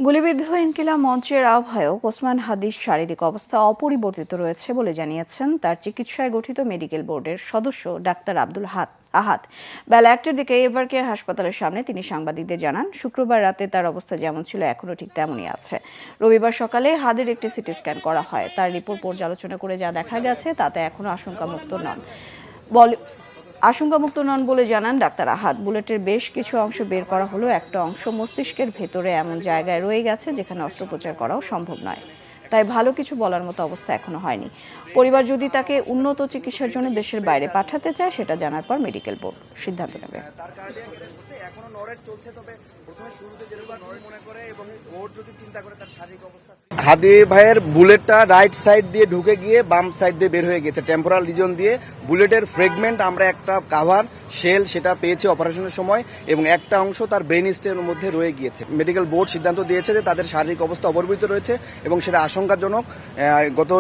গুলিবিদ্ধ ইনকিলাব মঞ্চের আহ্বায়ক ওসমান হাদির শারীরিক অবস্থা অপরিবর্তিত রয়েছে বলে জানিয়েছেন তার চিকিৎসায় গঠিত মেডিকেল বোর্ডের সদস্য ডাক্তার আব্দুল আহাদ। বেলা 1টার দিকে এভারকেয়ার হাসপাতালের সামনে তিনি সাংবাদিকদের জানান, শুক্রবার রাতে তার অবস্থা যেমন ছিল এখনও ঠিক তেমনই আছে। রবিবার সকালে হাদির একটি সিটি স্ক্যান করা হয়। তার রিপোর্ট পর্যালোচনা করে যা দেখা গেছে তাতে এখনও আশঙ্কামুক্ত নন বলে জানান ডাক্তার আহাদ। বুলেটের বেশ কিছু অংশ বের করা হলেও একটা অংশ মস্তিষ্কের ভেতরে এমন জায়গায় রয়ে গেছে যেখানে অস্ত্রোপচার করাও সম্ভব নয়। তাই ভালো কিছু বলার মতো অবস্থা এখনো হয়নি। পরিবার যদি তাকে উন্নত চিকিৎসার জন্য দেশের বাইরে পাঠাতে চায় সেটা জানার পর মেডিকেল বোর্ড সিদ্ধান্ত নেবে। হাদি ভাইয়ের বুলেটটা রাইট সাইড দিয়ে ঢুকে গিয়ে বাম সাইড দিয়ে বের হয়ে গেছে, টেম্পোরাল রিজন দিয়ে। বুলেটের ফ্রেগমেন্ট আমরা একটা কাভার শেল সেটা পেয়েছি অপারেশনের সময়, এবং একটা অংশ তার ব্রেন স্টেমের মধ্যে রয়ে গিয়েছে। মেডিকেল বোর্ড সিদ্ধান্ত দিয়েছে যে তাদের শারীরিক অবস্থা অপরিবর্তিত রয়েছে এবং সেটা আশঙ্কাজনক। গত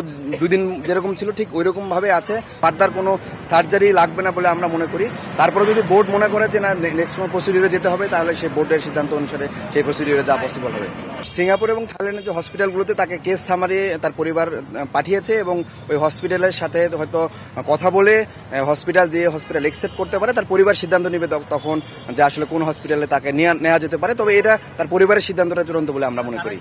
2 দিন যেরকম ছিল ঠিক ওই রকম ভাবে আছে। ফার্দার কোনো সার্জারি লাগবে না বলে আমরা মনে করি। তারপরে যদি বোর্ড মনে করে যে না নেক্সট কোনো প্রসিডিউরে যেতে হবে, তাহলে সেই বোর্ডের সিদ্ধান্ত অনুসারে সেই প্রসিডিউরে যা পসিবল হবে। সিঙ্গাপুর এবং থাইল্যান্ডের যে হসপিটালগুলোতে তাকে কেস সামারি তার পরিবার পাঠিয়েছে, এবং ওই হসপিটালের সাথে হয়তো কথা বলে হসপিটাল অ্যাকসেপ্ট করতে পারে, তার পরিবার সিদ্ধান্ত নেবে তখন যে আসলে কোন হসপিটালে তাকে নেওয়া যেতে পারে। তবে এটা তার পরিবারের সিদ্ধান্তটা চূড়ান্ত বলে আমরা মনে করি।